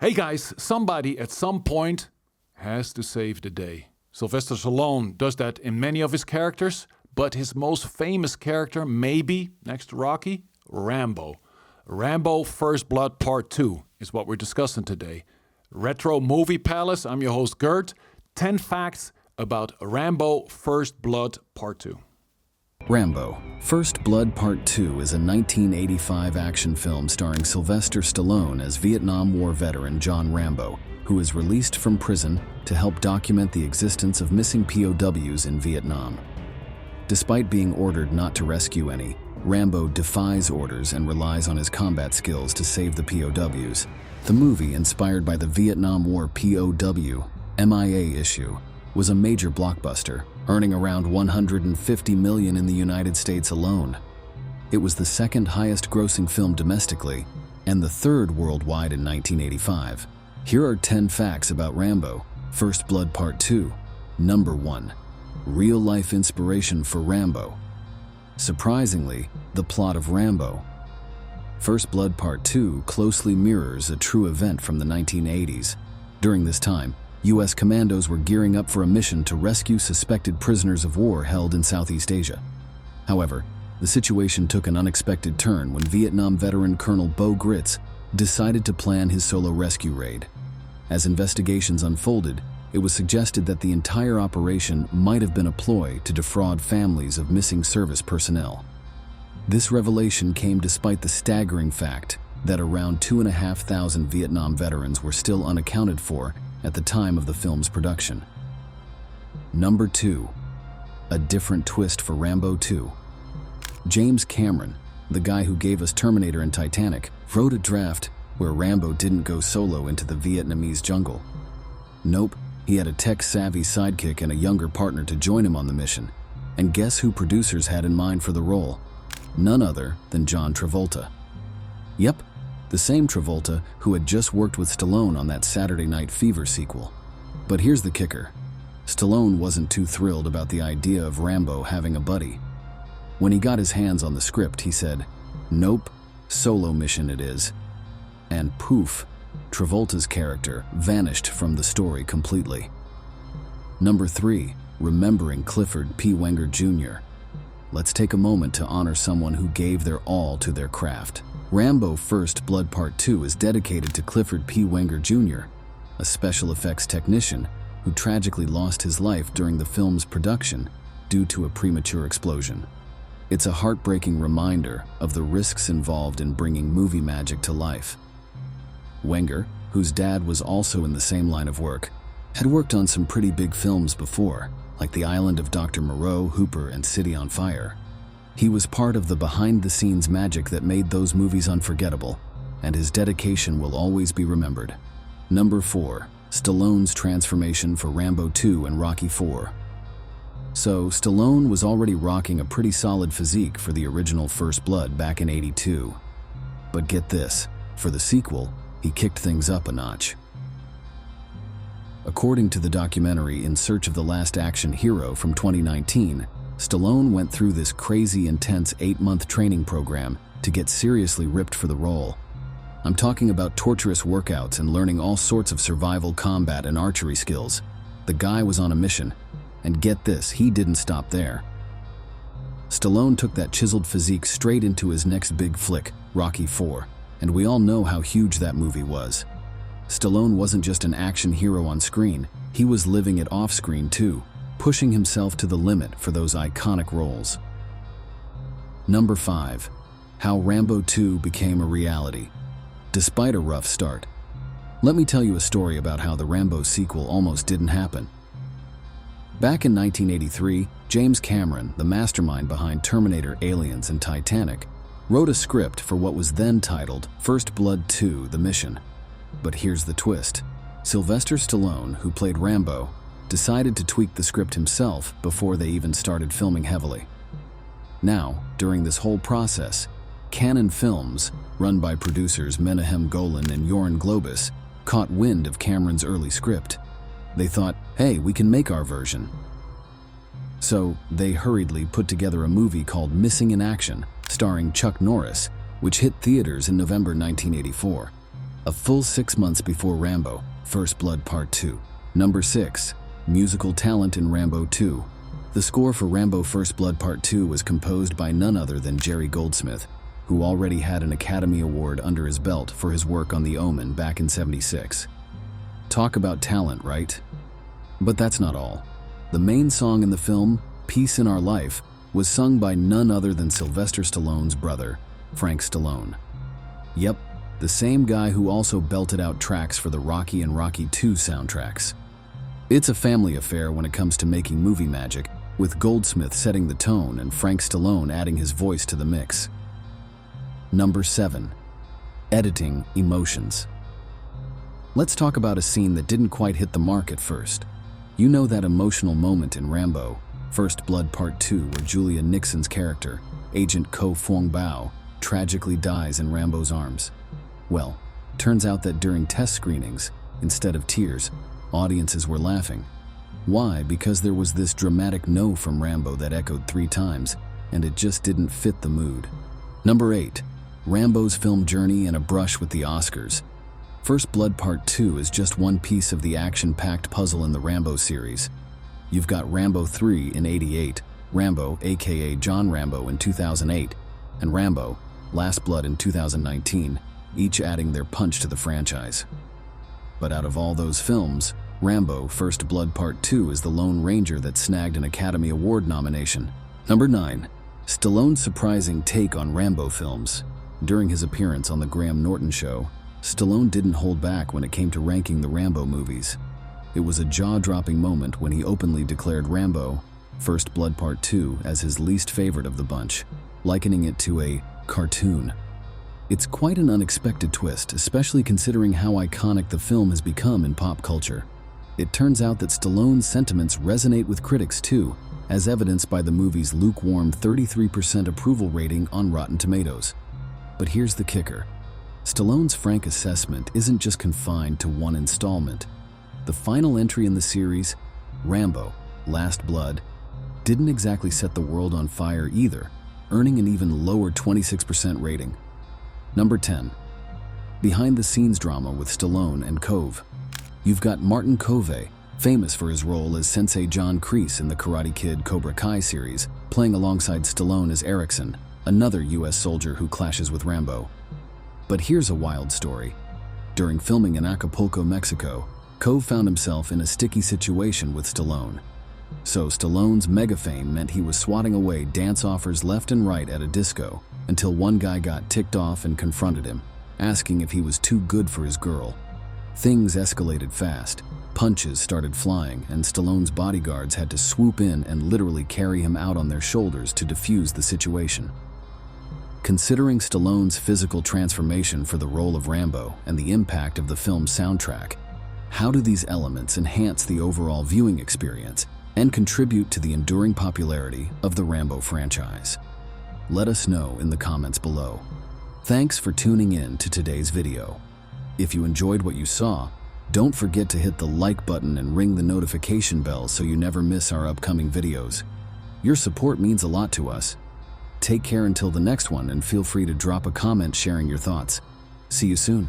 Hey guys, somebody at some point has to save the day. Sylvester Stallone does that in many of his characters, but his most famous character, maybe, next to Rocky, Rambo. Rambo First Blood Part 2 is what we're discussing today. Retro Movie Palace, I'm your host Gert. 10 facts about Rambo First Blood Part 2. Rambo First Blood Part 2 is a 1985 action film starring Sylvester Stallone as Vietnam War veteran John Rambo, who is released from prison to help document the existence of missing POWs in Vietnam. Despite being ordered not to rescue any, Rambo defies orders and relies on his combat skills to save the POWs. The movie, inspired by the Vietnam War POW MIA issue, was a major blockbuster, earning around $150 million in the United States alone. It was the second highest grossing film domestically and the third worldwide in 1985. Here are 10 facts about Rambo First Blood Part 2. Number 1. Real-life inspiration for Rambo. Surprisingly, the plot of Rambo First Blood Part 2 closely mirrors a true event from the 1980s. During this time, U.S. commandos were gearing up for a mission to rescue suspected prisoners of war held in Southeast Asia. However, the situation took an unexpected turn when Vietnam veteran Colonel Bo Gritz decided to plan his solo rescue raid. As investigations unfolded, it was suggested that the entire operation might have been a ploy to defraud families of missing service personnel. This revelation came despite the staggering fact that around 2,500 Vietnam veterans were still unaccounted for at the time of the film's production. Number 2. A different twist for Rambo 2. James Cameron, the guy who gave us Terminator and Titanic, wrote a draft where Rambo didn't go solo into the Vietnamese jungle. Nope, he had a tech-savvy sidekick and a younger partner to join him on the mission. And guess who producers had in mind for the role? None other than John Travolta. Yep, the same Travolta who had just worked with Stallone on that Saturday Night Fever sequel. But here's the kicker. Stallone wasn't too thrilled about the idea of Rambo having a buddy. When he got his hands on the script, he said, "Nope, solo mission it is." And poof, Travolta's character vanished from the story completely. Number 3. Remembering Clifford P. Wenger Jr. Let's take a moment to honor someone who gave their all to their craft. Rambo First Blood Part 2 is dedicated to Clifford P. Wenger Jr., a special effects technician who tragically lost his life during the film's production due to a premature explosion. It's a heartbreaking reminder of the risks involved in bringing movie magic to life. Wenger, whose dad was also in the same line of work, had worked on some pretty big films before, like The Island of Dr. Moreau, Hooper, and City on Fire. He was part of the behind-the-scenes magic that made those movies unforgettable, and his dedication will always be remembered. Number 4. Stallone's transformation for Rambo 2 and Rocky 4. So, Stallone was already rocking a pretty solid physique for the original First Blood back in '82. But get this, for the sequel, he kicked things up a notch. According to the documentary In Search of the Last Action Hero from 2019, Stallone went through this crazy intense 8-month training program to get seriously ripped for the role. I'm talking about torturous workouts and learning all sorts of survival combat and archery skills. The guy was on a mission, and get this, he didn't stop there. Stallone took that chiseled physique straight into his next big flick, Rocky 4, and we all know how huge that movie was. Stallone wasn't just an action hero on screen, he was living it off-screen too, pushing himself to the limit for those iconic roles. Number 5. How Rambo 2 became a reality. Despite a rough start. Let me tell you a story about how the Rambo sequel almost didn't happen. Back in 1983, James Cameron, the mastermind behind Terminator, Aliens, and Titanic, wrote a script for what was then titled First Blood 2: The Mission. But here's the twist. Sylvester Stallone, who played Rambo, decided to tweak the script himself before they even started filming heavily. Now, during this whole process, Cannon Films, run by producers Menahem Golan and Joran Globus, caught wind of Cameron's early script. They thought, hey, we can make our version. So, they hurriedly put together a movie called Missing in Action, starring Chuck Norris, which hit theaters in November 1984. a full 6 months before Rambo, First Blood Part 2. Number 6. Musical talent in Rambo 2. The score for Rambo First Blood Part 2 was composed by none other than Jerry Goldsmith, who already had an Academy Award under his belt for his work on The Omen back in '76. Talk about talent, right? But that's not all. The main song in the film, Peace in Our Life, was sung by none other than Sylvester Stallone's brother, Frank Stallone. Yep, the same guy who also belted out tracks for the Rocky and Rocky II soundtracks. It's a family affair when it comes to making movie magic, with Goldsmith setting the tone and Frank Stallone adding his voice to the mix. Number 7. Editing emotions. Let's talk about a scene that didn't quite hit the mark at first. You know that emotional moment in Rambo, First Blood Part 2, where Julia Nixon's character, Agent Ko Fong Bao, tragically dies in Rambo's arms. Well, turns out that during test screenings, instead of tears, audiences were laughing. Why? Because there was this dramatic no from Rambo that echoed 3 times, and it just didn't fit the mood. Number 8. Rambo's film journey and a brush with the Oscars. First Blood Part 2 is just one piece of the action-packed puzzle in the Rambo series. You've got Rambo 3 in '88, Rambo, aka John Rambo, in 2008, and Rambo, Last Blood in 2019, each adding their punch to the franchise. But out of all those films, Rambo First Blood Part 2 is the Lone Ranger that snagged an Academy Award nomination. Number 9. Stallone's surprising take on Rambo films. During his appearance on The Graham Norton Show, Stallone didn't hold back when it came to ranking the Rambo movies. It was a jaw-dropping moment when he openly declared Rambo First Blood Part 2 as his least favorite of the bunch, likening it to a cartoon. It's quite an unexpected twist, especially considering how iconic the film has become in pop culture. It turns out that Stallone's sentiments resonate with critics too, as evidenced by the movie's lukewarm 33% approval rating on Rotten Tomatoes. But here's the kicker. Stallone's frank assessment isn't just confined to one installment. The final entry in the series, Rambo, Last Blood, didn't exactly set the world on fire either, earning an even lower 26% rating. Number 10. Behind-the-scenes drama with Stallone and Cove. You've got Martin Kove, famous for his role as Sensei John Kreese in the Karate Kid Cobra Kai series, playing alongside Stallone as Erickson, another US soldier who clashes with Rambo. But here's a wild story. During filming in Acapulco, Mexico, Cove found himself in a sticky situation with Stallone. So Stallone's mega fame meant he was swatting away dance offers left and right at a disco, until one guy got ticked off and confronted him, asking if he was too good for his girl. Things escalated fast. Punches started flying, and Stallone's bodyguards had to swoop in and literally carry him out on their shoulders to defuse the situation. Considering Stallone's physical transformation for the role of Rambo and the impact of the film's soundtrack, how do these elements enhance the overall viewing experience and contribute to the enduring popularity of the Rambo franchise? Let us know in the comments below. Thanks for tuning in to today's video. If you enjoyed what you saw, don't forget to hit the like button and ring the notification bell so you never miss our upcoming videos. Your support means a lot to us. Take care until the next one, and feel free to drop a comment sharing your thoughts. See you soon.